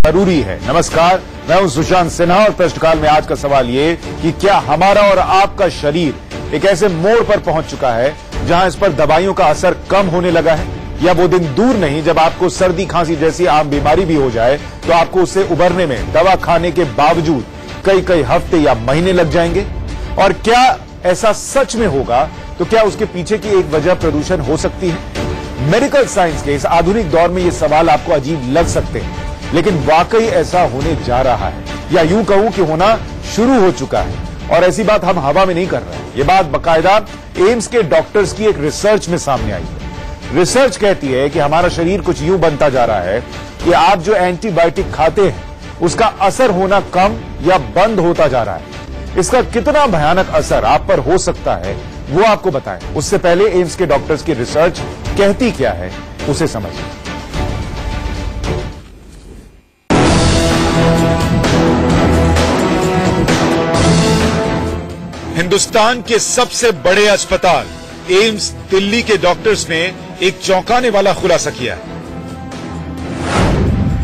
जरूरी है। नमस्कार, मैं हूं सुशांत सिन्हा और प्रश्नकाल में आज का सवाल ये कि क्या हमारा और आपका शरीर एक ऐसे मोड़ पर पहुंच चुका है जहां इस पर दवाइयों का असर कम होने लगा है, या वो दिन दूर नहीं जब आपको सर्दी खांसी जैसी आम बीमारी भी हो जाए तो आपको उससे उबरने में दवा खाने के बावजूद कई कई हफ्ते या महीने लग जाएंगे। और क्या ऐसा सच में होगा तो क्या उसके पीछे की एक वजह प्रदूषण हो सकती है? मेडिकल साइंस के इस आधुनिक दौर में ये सवाल आपको अजीब लग सकते हैं, लेकिन वाकई ऐसा होने जा रहा है, या यूं कहूं कि होना शुरू हो चुका है। और ऐसी बात हम हवा में नहीं कर रहे हैं, ये बात बाकायदा एम्स के डॉक्टर्स की एक रिसर्च में सामने आई है। रिसर्च कहती है कि हमारा शरीर कुछ यूं बनता जा रहा है कि आप जो एंटीबायोटिक खाते हैं उसका असर होना कम या बंद होता जा रहा है। इसका कितना भयानक असर आप पर हो सकता है वो आपको बताएं। उससे पहले एम्स के डॉक्टर्स की रिसर्च कहती क्या है उसे समझिए। हिंदुस्तान के सबसे बड़े अस्पताल एम्स दिल्ली के डॉक्टर्स ने एक चौंकाने वाला खुलासा किया है।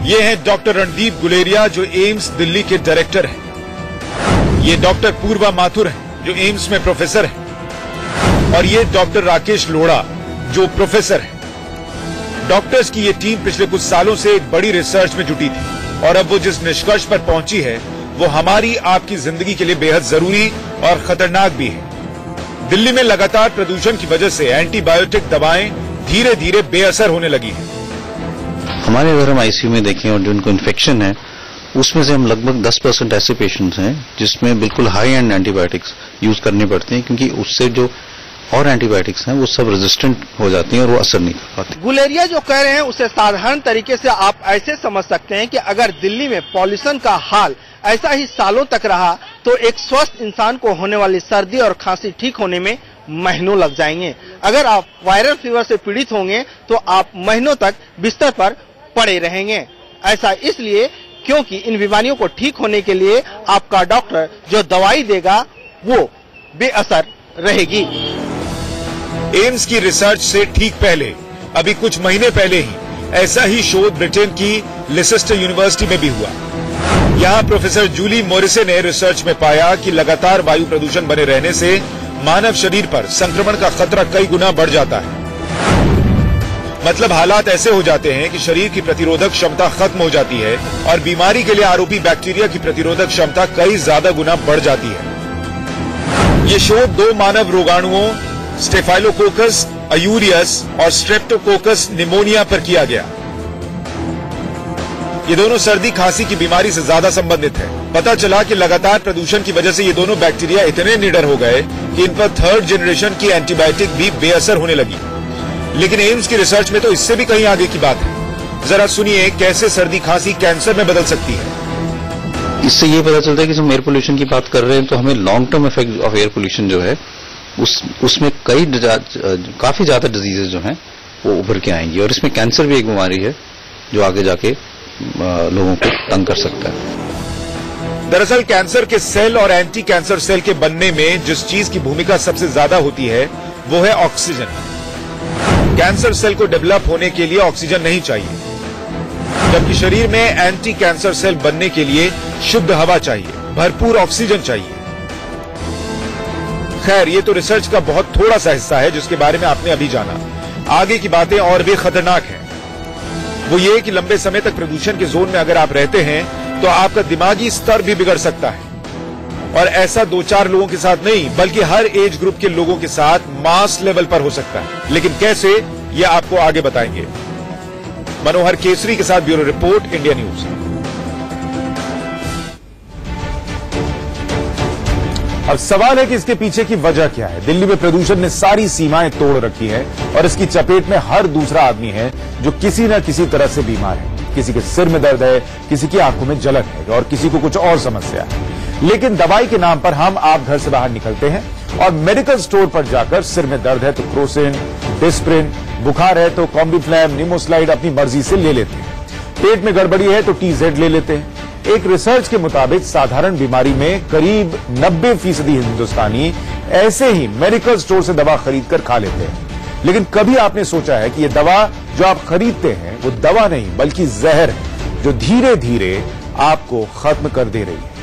ये हैं डॉक्टर रणदीप गुलेरिया जो एम्स दिल्ली के डायरेक्टर हैं। ये डॉक्टर पूर्वा माथुर हैं जो एम्स में प्रोफेसर हैं, और ये डॉक्टर राकेश लोढ़ा जो प्रोफेसर हैं। डॉक्टर्स की ये टीम पिछले कुछ सालों से एक बड़ी रिसर्च में जुटी थी, और अब वो जिस निष्कर्ष पर पहुंची है वो हमारी आपकी जिंदगी के लिए बेहद जरूरी और खतरनाक भी है। दिल्ली में लगातार प्रदूषण की वजह से एंटीबायोटिक दवाएं धीरे धीरे बेअसर होने लगी हैं। हमारे अगर हम आईसीयू में देखें और जिनको इन्फेक्शन है उसमें से हम लगभग 10% ऐसे पेशेंट्स हैं जिसमें बिल्कुल हाई एंड एंटीबायोटिक्स यूज करने पड़ते हैं, क्योंकि उससे जो और एंटीबायोटिक्स हैं वो सब रेजिस्टेंट हो जाती हैं और वो असर नहीं कर पाती। गुलेरिया जो कह रहे हैं उसे साधारण तरीके से आप ऐसे समझ सकते हैं कि अगर दिल्ली में पॉल्यूशन का हाल ऐसा ही सालों तक रहा तो एक स्वस्थ इंसान को होने वाली सर्दी और खांसी ठीक होने में महीनों लग जाएंगे। अगर आप वायरल फीवर से पीड़ित होंगे तो आप महीनों तक बिस्तर पर पड़े रहेंगे। ऐसा इसलिए क्योंकि इन बीमारियों को ठीक होने के लिए आपका डॉक्टर जो दवाई देगा वो बेअसर रहेगी। एम्स की रिसर्च से ठीक पहले, अभी कुछ महीने पहले ही ऐसा ही शोध ब्रिटेन की लिसेस्टर यूनिवर्सिटी में भी हुआ। यहाँ प्रोफेसर जूली मोरिसे ने रिसर्च में पाया कि लगातार वायु प्रदूषण बने रहने से मानव शरीर पर संक्रमण का खतरा कई गुना बढ़ जाता है। मतलब हालात ऐसे हो जाते हैं कि शरीर की प्रतिरोधक क्षमता खत्म हो जाती है और बीमारी के लिए आरोपी बैक्टीरिया की प्रतिरोधक क्षमता कई ज्यादा गुना बढ़ जाती है। ये शोध 2 मानव रोगाणुओं स्टेफाइलोकोकस अयूरियस और स्ट्रेप्टोकोकस निमोनिया पर किया गया। ये दोनों सर्दी खांसी की बीमारी से ज्यादा संबंधित है। पता चला कि लगातार प्रदूषण की वजह से ये दोनों बैक्टीरिया इतने निडर हो गए कि इन पर 3rd जनरेशन की एंटीबायोटिक भी बेअसर होने लगी। लेकिन एम्स की रिसर्च में तो इससे भी कहीं आगे की बात है। जरा सुनिए कैसे सर्दी खांसी कैंसर में बदल सकती है। इससे ये पता चलता है कि जब एयर पोल्यूशन की बात कर रहे हैं तो हमें long term effect of air pollution जो है उसमें काफी ज्यादा डिजीजेज जो हैं वो उभर के आएंगी, और इसमें कैंसर भी एक बीमारी है जो आगे जाके लोगों को तंग कर सकता है। दरअसल कैंसर के सेल और एंटी कैंसर सेल के बनने में जिस चीज की भूमिका सबसे ज्यादा होती है वो है ऑक्सीजन। कैंसर सेल को डेवलप होने के लिए ऑक्सीजन नहीं चाहिए, जबकि शरीर में एंटी कैंसर सेल बनने के लिए शुद्ध हवा चाहिए, भरपूर ऑक्सीजन चाहिए। खैर, ये तो रिसर्च का बहुत थोड़ा सा हिस्सा है जिसके बारे में आपने अभी जाना। आगे की बातें और भी खतरनाक हैं। वो ये कि लंबे समय तक प्रदूषण के जोन में अगर आप रहते हैं तो आपका दिमागी स्तर भी बिगड़ सकता है, और ऐसा 2-4 लोगों के साथ नहीं बल्कि हर एज ग्रुप के लोगों के साथ मास लेवल पर हो सकता है। लेकिन कैसे, ये आपको आगे बताएंगे। मनोहर केसरी के साथ ब्यूरो रिपोर्ट, इंडिया न्यूज। अब सवाल है कि इसके पीछे की वजह क्या है। दिल्ली में प्रदूषण ने सारी सीमाएं तोड़ रखी है और इसकी चपेट में हर दूसरा आदमी है जो किसी न किसी तरह से बीमार है। किसी के सिर में दर्द है, किसी की आंखों में जलन है, और किसी को कुछ और समस्या है। लेकिन दवाई के नाम पर हम आप घर से बाहर निकलते हैं और मेडिकल स्टोर पर जाकर सिर में दर्द है तो क्रोसिन, डिस्प्रिन, बुखार है तो कॉम्बिफ्लैम, निमोस्लाइड अपनी मर्जी से ले लेते हैं। पेट में गड़बड़ी है तो TZ ले लेते हैं। एक रिसर्च के मुताबिक साधारण बीमारी में करीब 90% हिंदुस्तानी ऐसे ही मेडिकल स्टोर से दवा खरीदकर खा लेते हैं। लेकिन कभी आपने सोचा है कि यह दवा जो आप खरीदते हैं वो दवा नहीं बल्कि जहर है। जो धीरे धीरे आपको खत्म कर दे रही है।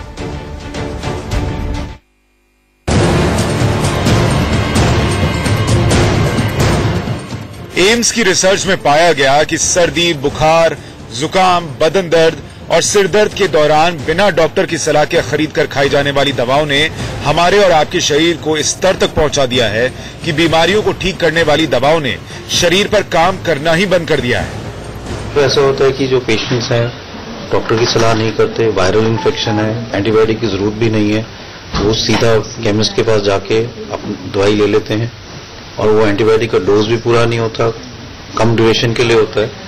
एम्स की रिसर्च में पाया गया कि सर्दी, बुखार, जुकाम, बदन दर्द और सिर दर्द के दौरान बिना डॉक्टर की सलाह के खरीद कर खाई जाने वाली दवाओं ने हमारे और आपके शरीर को इस स्तर तक पहुंचा दिया है कि बीमारियों को ठीक करने वाली दवाओं ने शरीर पर काम करना ही बंद कर दिया है। तो ऐसा होता है कि जो पेशेंट्स हैं डॉक्टर की सलाह नहीं करते, वायरल इन्फेक्शन है, एंटीबायोटिक की जरूरत भी नहीं है, वो सीधा केमिस्ट के पास जाके अपनी दवाई ले लेते हैं और वो एंटीबायोटिक का डोज भी पूरा नहीं होता, कम ड्यूरेशन के लिए होता है।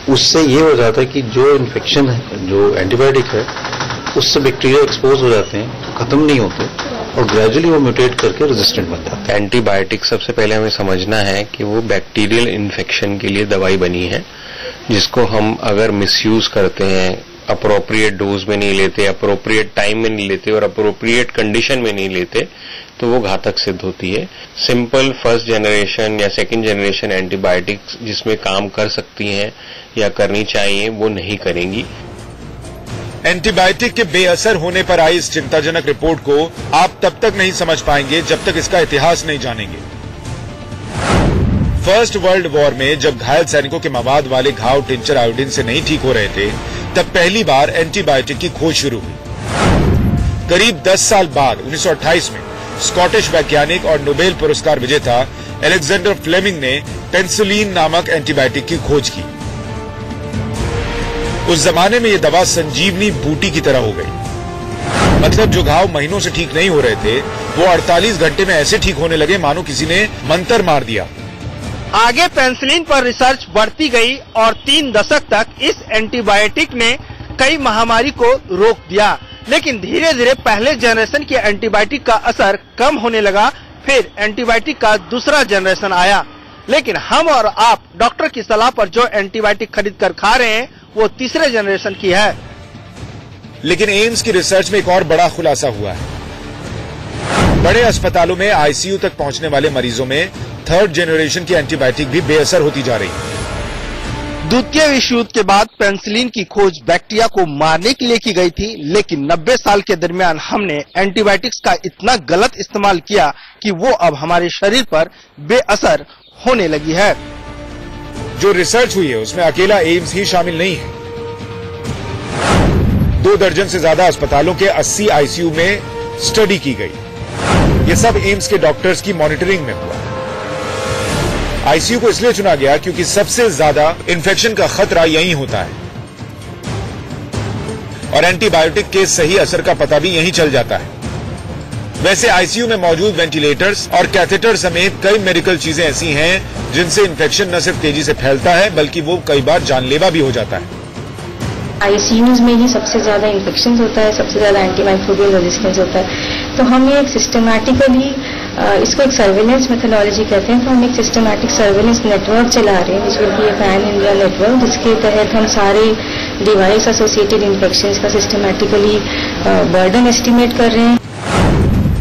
उससे ये हो जाता है कि जो इन्फेक्शन है, जो एंटीबायोटिक है, उससे बैक्टीरिया एक्सपोज हो जाते हैं, खत्म नहीं होते और ग्रेजुअली वो म्यूटेट करके रेजिस्टेंट बन जाता है। एंटीबायोटिक सबसे पहले हमें समझना है कि वो बैक्टीरियल इन्फेक्शन के लिए दवाई बनी है, जिसको हम अगर मिसयूज करते हैं, अप्रोप्रिएट डोज में नहीं लेते, अप्रोप्रिएट टाइम में नहीं लेते और अप्रोप्रिएट कंडीशन में नहीं लेते, तो वो घातक सिद्ध होती है। सिंपल फर्स्ट जनरेशन या सेकंड जनरेशन एंटीबायोटिक्स जिसमें काम कर सकती हैं या करनी चाहिए, वो नहीं करेंगी। एंटीबायोटिक के बेअसर होने पर आई इस चिंताजनक रिपोर्ट को आप तब तक नहीं समझ पाएंगे जब तक इसका इतिहास नहीं जानेंगे। फर्स्ट वर्ल्ड वॉर में जब घायल सैनिकों के मवाद वाले घाव टिंचर आयोडीन से नहीं ठीक हो रहे थे, तब पहली बार एंटीबायोटिक की खोज शुरू हुई। करीब 10 साल बाद 1928 में स्कॉटिश वैज्ञानिक और नोबेल पुरस्कार विजेता अलेक्जेंडर फ्लेमिंग ने पेनिसिलिन नामक एंटीबायोटिक की खोज की। उस जमाने में यह दवा संजीवनी बूटी की तरह हो गई। मतलब जो घाव महीनों से ठीक नहीं हो रहे थे, वो 48 घंटे में ऐसे ठीक होने लगे मानो किसी ने मंत्र मार दिया। आगे पेनिसिलिन पर रिसर्च बढ़ती गई और 3 दशक तक इस एंटीबायोटिक ने कई महामारी को रोक दिया, लेकिन धीरे धीरे पहले जनरेशन के एंटीबायोटिक का असर कम होने लगा। फिर एंटीबायोटिक का दूसरा जनरेशन आया, लेकिन हम और आप डॉक्टर की सलाह पर जो एंटीबायोटिक खरीद कर खा रहे हैं, वो तीसरे जनरेशन की है। लेकिन एम्स की रिसर्च में एक और बड़ा खुलासा हुआ है। बड़े अस्पतालों में आईसीयू तक पहुंचने वाले मरीजों में थर्ड जनरेशन की एंटीबायोटिक भी बेअसर होती जा रही है। द्वितीय विश्व युद्ध के बाद पेनिसिलिन की खोज बैक्टीरिया को मारने के लिए की गई थी, लेकिन 90 साल के दरमियान हमने एंटीबायोटिक्स का इतना गलत इस्तेमाल किया कि वो अब हमारे शरीर पर बेअसर होने लगी है। जो रिसर्च हुई है उसमें अकेला एम्स ही शामिल नहीं है। 2 दर्जन से ज्यादा अस्पतालों के 80 आईसीयू में स्टडी की गई। ये सब एम्स के डॉक्टर्स की मॉनिटरिंग में हुआ। आईसीयू को इसलिए चुना गया क्योंकि सबसे ज्यादा इन्फेक्शन का खतरा यहीं होता है और एंटीबायोटिक के सही असर का पता भी यहीं चल जाता है। वैसे आईसीयू में मौजूद वेंटिलेटर्स और कैथेटर समेत कई मेडिकल चीजें ऐसी हैं जिनसे इन्फेक्शन न सिर्फ तेजी से फैलता है बल्कि वो कई बार जानलेवा भी हो जाता है। आईसीयूज में ही सबसे ज्यादा इन्फेक्शन होता है, सबसे ज्यादा एंटीमाइक्रोबियल रेजिस्टेंस होता है। तो हम एक सिस्टमैटिकली इसको एक सर्वेलेंस मेथोडोलॉजी कहते हैं। तो हम एक सिस्टमैटिक सर्वेलेंस नेटवर्क चला रहे हैं, which will be A pan India network, जिसके तहत हम सारे डिवाइस एसोसिएटेड इन्फेक्शन का सिस्टमैटिकली बर्डन एस्टिमेट कर रहे हैं।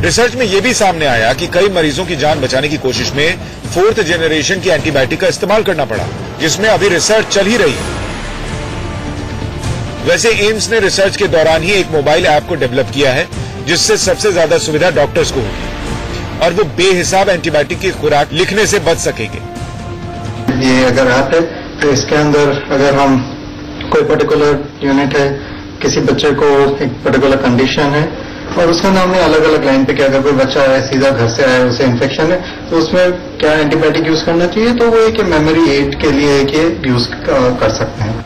रिसर्च में यह भी सामने आया कि कई मरीजों की जान बचाने की कोशिश में 4th जनरेशन की एंटीबायोटिक का इस्तेमाल करना पड़ा, जिसमें अभी रिसर्च चल ही रही है। वैसे एम्स ने रिसर्च के दौरान ही एक मोबाइल ऐप को डेवलप किया है, जिससे सबसे ज्यादा सुविधा डॉक्टर्स को होगी और वो बेहिसाब एंटीबायोटिक की खुराक लिखने से बच सकेंगे। ये अगर ऐप है तो इसके अंदर अगर हम कोई पर्टिकुलर यूनिट है, किसी बच्चे को एक पर्टिकुलर कंडीशन है और उसका हमने अलग अलग लाइन पे किया, अगर कोई बच्चा है सीधा घर से आया उसे इन्फेक्शन है तो उसमें क्या एंटीबायोटिक यूज करना चाहिए, तो वो एक मेमोरी एड के लिए एक यूज कर सकते हैं।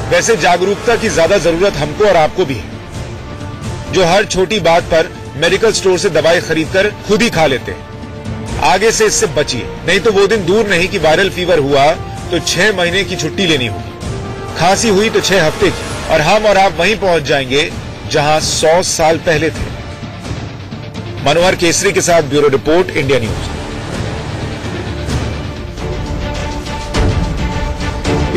वैसे जागरूकता की ज्यादा जरूरत हमको और आपको भी है, जो हर छोटी बात पर मेडिकल स्टोर से दवाई खरीदकर खुद ही खा लेते हैं। आगे से इससे बचिए, नहीं तो वो दिन दूर नहीं कि वायरल फीवर हुआ तो 6 महीने की छुट्टी लेनी होगी, खांसी हुई तो 6 हफ्ते की, और हम और आप वहीं पहुंच जाएंगे जहां 100 साल पहले थे। मनोहर केसरी के साथ ब्यूरो रिपोर्ट, इंडिया न्यूज।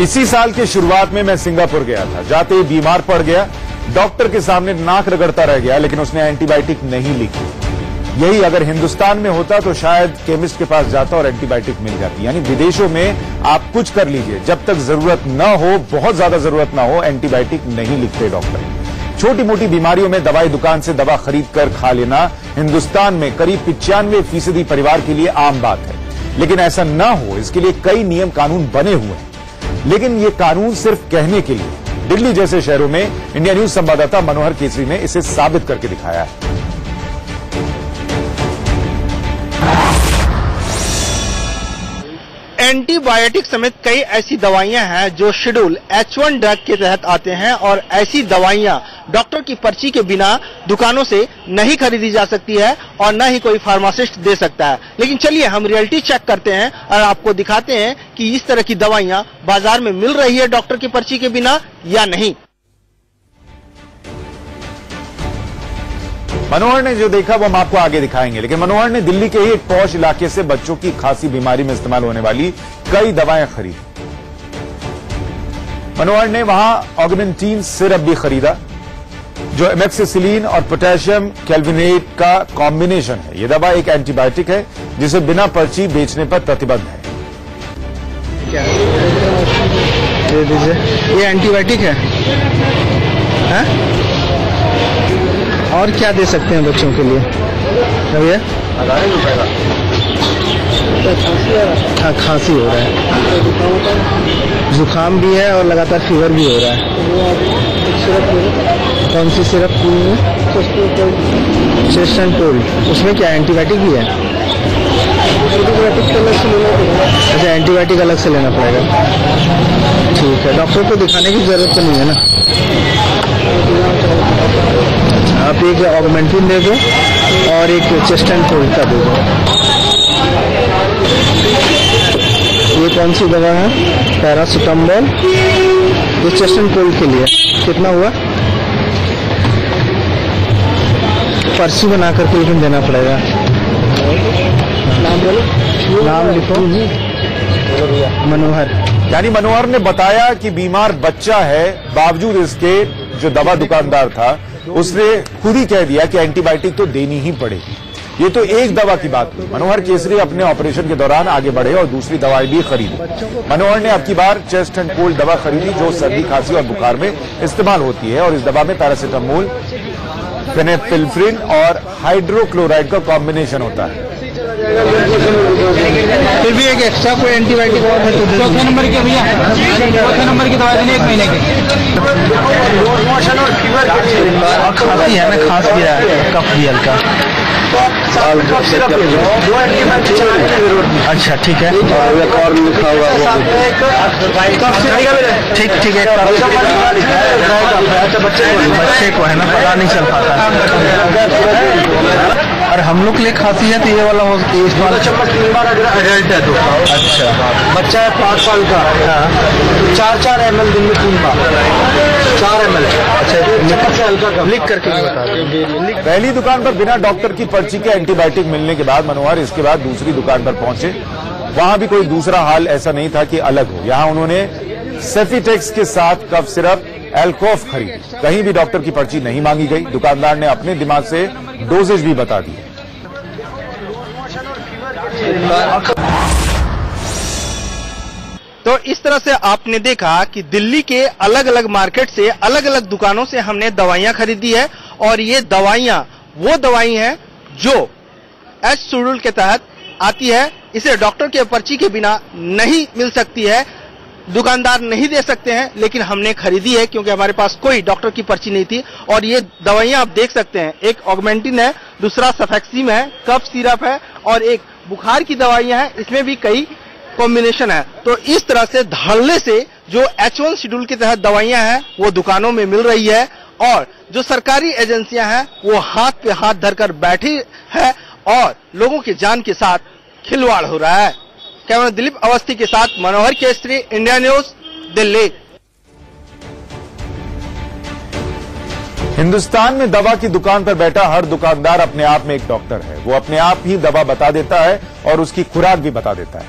इसी साल की शुरुआत में मैं सिंगापुर गया था। जाते ही बीमार पड़ गया, डॉक्टर के सामने नाक रगड़ता रह गया, लेकिन उसने एंटीबायोटिक नहीं लिखी। यही अगर हिंदुस्तान में होता तो शायद केमिस्ट के पास जाता और एंटीबायोटिक मिल जाती। यानी विदेशों में आप कुछ कर लीजिए, जब तक जरूरत न हो, बहुत ज्यादा जरूरत ना हो, एंटीबायोटिक नहीं लिखते डॉक्टर। छोटी मोटी बीमारियों में दवाई दुकान से दवा खरीद कर खा लेना हिंदुस्तान में करीब 95% परिवार के लिए आम बात है। लेकिन ऐसा न हो, इसके लिए कई नियम कानून बने हुए हैं। लेकिन ये कानून सिर्फ कहने के लिए। दिल्ली जैसे शहरों में इंडिया न्यूज संवाददाता मनोहर केसरी ने इसे साबित करके दिखाया है। एंटीबायोटिक समेत कई ऐसी दवाइयां हैं जो शेड्यूल H1 ड्रग के तहत आते हैं और ऐसी दवाइयां डॉक्टर की पर्ची के बिना दुकानों से नहीं खरीदी जा सकती है और न ही कोई फार्मासिस्ट दे सकता है। लेकिन चलिए हम रियलिटी चेक करते हैं और आपको दिखाते हैं कि इस तरह की दवाइयां बाजार में मिल रही है डॉक्टर की पर्ची के बिना या नहीं। मनोहर ने जो देखा वो हम आपको आगे दिखाएंगे, लेकिन मनोहर ने दिल्ली के ही एक पॉश इलाके से बच्चों की खांसी बीमारी में इस्तेमाल होने वाली कई दवाएं खरीदी। मनोहर ने वहां ऑगमेंटीन सिरप भी खरीदा जो एमोक्सिसिलिन और पोटेशियम कैल्विनेट का कॉम्बिनेशन है। यह दवा एक एंटीबायोटिक है जिसे बिना पर्ची बेचने पर प्रतिबंध है। क्या दे दीजिए, ये एंटीबायोटिक है? और क्या दे सकते हैं बच्चों के लिए? भैया हाँ, खांसी हो रहा है, जुकाम भी है और लगातार फीवर भी हो रहा है। कौन सी सिरप पी है? Chest and cold. उसमें क्या एंटीबायोटिक भी है? अच्छा, एंटीबायोटिक अलग से लेना पड़ेगा। ठीक है, डॉक्टर को दिखाने की जरूरत तो नहीं है ना? आप एक ऑगमेंटिन दे दो और एक चेस्ट एंड कोल्ड का दे दो। ये कौन सी दवा है? पैरासिटामोल। ये चेस्ट एंड कोल्ड के लिए कितना हुआ? पर्ची बना करके लेकिन देना पड़ेगा। नाम बोलो, नाम लिखो। मनोहर। यानी मनोहर ने बताया कि बीमार बच्चा है, बावजूद इसके जो दवा दुकानदार था उसने खुद ही कह दिया कि एंटीबायोटिक तो देनी ही पड़ेगी। ये तो एक दवा की बात हुई। मनोहर केसरी अपने ऑपरेशन के दौरान आगे बढ़े और दूसरी दवाई भी खरीदी। मनोहर ने अब की बार चेस्ट एंड कोल्ड दवा खरीदी जो सर्दी, खांसी और बुखार में इस्तेमाल होती है और इस दवा में पैरासिटामोल, फेनेल्फ्रिन और हाइड्रोक्लोराइड का कॉम्बिनेशन होता है। फिर भी एक एक्स्ट्रा कोई एंटीबायोटिक और है तो चौथे नंबर के भैया, चौथे नंबर की दवा देनी 1 महीने की। खांसी है ना, खांस भी रहा है, कफ भी हल्का। अच्छा ठीक है, और लिखा हुआ ठीक ठीक है। बच्चे को है ना, पता नहीं चल पाता। और हम लोग के लिए खांसी है तो ये वाला हो, एडल्ट है तो अच्छा, बच्चा है 5 साल का। हाँ, 4 ml दिन में 3 बार, 4 ml। अच्छा, लिख करके बता दो। पहली दुकान पर बिना डॉक्टर की पर्ची के एंटीबायोटिक मिलने के बाद मनोहर इसके बाद दूसरी दुकान पर पहुंचे। वहां भी कोई दूसरा हाल ऐसा नहीं था कि अलग हो। यहां उन्होंने सेफिटेक्स के साथ कफ सिरप एल्कोफ खरीदी। कहीं भी डॉक्टर की पर्ची नहीं मांगी गई। दुकानदार ने अपने दिमाग से डोजेज भी बता दिए। तो इस तरह से आपने देखा कि दिल्ली के अलग अलग मार्केट से, अलग अलग दुकानों से हमने दवाइयां खरीदी है और ये दवाइयां वो दवाई हैं जो एच शेड्यूल के तहत आती है। इसे डॉक्टर के पर्ची के बिना नहीं मिल सकती है, दुकानदार नहीं दे सकते हैं, लेकिन हमने खरीदी है क्योंकि हमारे पास कोई डॉक्टर की पर्ची नहीं थी। और ये दवाइयां आप देख सकते हैं, एक ऑगमेंटिन है, दूसरा सफेक्सिम है, कफ सिरप है और एक बुखार की दवाइयां हैं। इसमें भी कई कॉम्बिनेशन है। तो इस तरह से धड़ल्ले से जो H1 शेड्यूल के तहत दवाइयां हैं वो दुकानों में मिल रही है और जो सरकारी एजेंसियां हैं वो हाथ पे हाथ धरकर बैठी है और लोगों की जान के साथ खिलवाड़ हो रहा है। कैमरा दिलीप अवस्थी के साथ मनोहर केसरी, इंडिया न्यूज, दिल्ली। हिंदुस्तान में दवा की दुकान पर बैठा हर दुकानदार अपने आप में एक डॉक्टर है। वो अपने आप ही दवा बता देता है और उसकी खुराक भी बता देता है।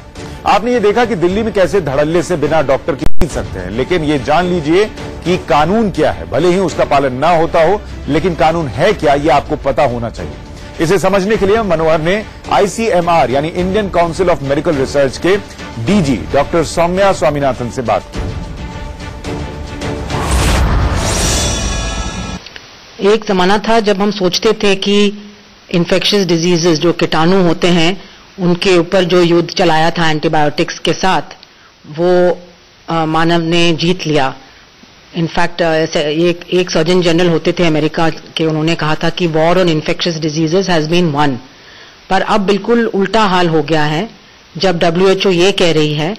आपने ये देखा कि दिल्ली में कैसे धड़ल्ले से बिना डॉक्टर के खरीद सकते हैं, लेकिन ये जान लीजिए कि कानून क्या है। भले ही उसका पालन ना होता हो, लेकिन कानून है क्या ये आपको पता होना चाहिए। इसे समझने के लिए मनोहर ने ICMR यानी Indian council of medical research के DG डॉक्टर सौम्या स्वामीनाथन से बात की। एक जमाना था जब हम सोचते थे कि इन्फेक्शियस डिजीजेस जो कीटाणु होते हैं उनके ऊपर जो युद्ध चलाया था एंटीबायोटिक्स के साथ वो मानव ने जीत लिया। इनफैक्ट एक सर्जन जनरल होते थे अमेरिका के, उन्होंने कहा था कि war on infectious diseases has been won. पर अब बिल्कुल उल्टा हाल हो गया है जब WHO ये कह रही है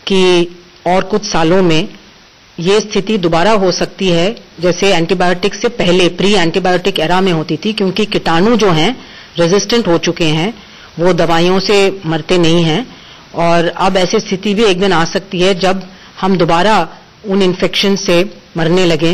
कि और कुछ सालों में ये स्थिति दोबारा हो सकती है जैसे एंटीबायोटिक से पहले प्री एंटीबायोटिक एरा में होती थी, क्योंकि कीटाणु जो हैं रेजिस्टेंट हो चुके हैं, वो दवाइयों से मरते नहीं हैं। और अब ऐसी स्थिति भी एक दिन आ सकती है जब हम दोबारा उन इन्फेक्शन से मरने लगे।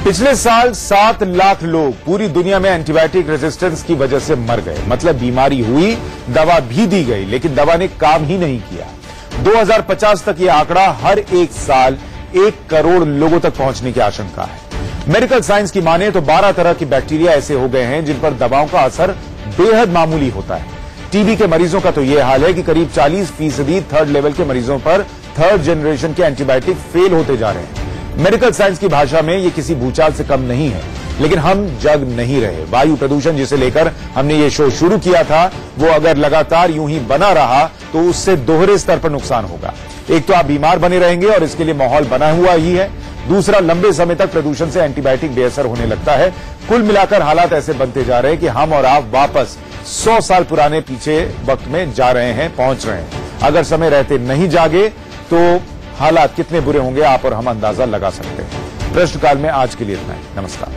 पिछले साल 7 लाख लोग पूरी दुनिया में एंटीबायोटिक रेजिस्टेंस की वजह से मर गए। मतलब बीमारी हुई, दवा भी दी गई, लेकिन दवा ने काम ही नहीं किया। 2050 तक यह आंकड़ा हर एक साल 1 करोड़ लोगों तक पहुंचने की आशंका है। मेडिकल साइंस की माने तो 12 तरह की बैक्टीरिया ऐसे हो गए हैं जिन पर दवाओं का असर बेहद मामूली होता है। टीबी के मरीजों का तो यह हाल है कि करीब 40% थर्ड लेवल के मरीजों पर थर्ड जनरेशन के एंटीबायोटिक फेल होते जा रहे हैं। मेडिकल साइंस की भाषा में यह किसी भूचाल से कम नहीं है, लेकिन हम जग नहीं रहे। वायु प्रदूषण जिसे लेकर हमने ये शो शुरू किया था, वो अगर लगातार यूं ही बना रहा तो उससे दोहरे स्तर पर नुकसान होगा। एक तो आप बीमार बने रहेंगे और इसके लिए माहौल बना हुआ ही है, दूसरा लंबे समय तक प्रदूषण से एंटीबायोटिक बेअसर होने लगता है। कुल मिलाकर हालात ऐसे बनते जा रहे हैं कि हम और आप वापस 100 साल पुराने पीछे वक्त में जा रहे हैं, पहुंच रहे हैं। अगर समय रहते नहीं जागे तो हालात कितने बुरे होंगे आप और हम अंदाजा लगा सकते हैं। प्रश्नकाल में आज के लिए इतना ही। नमस्कार।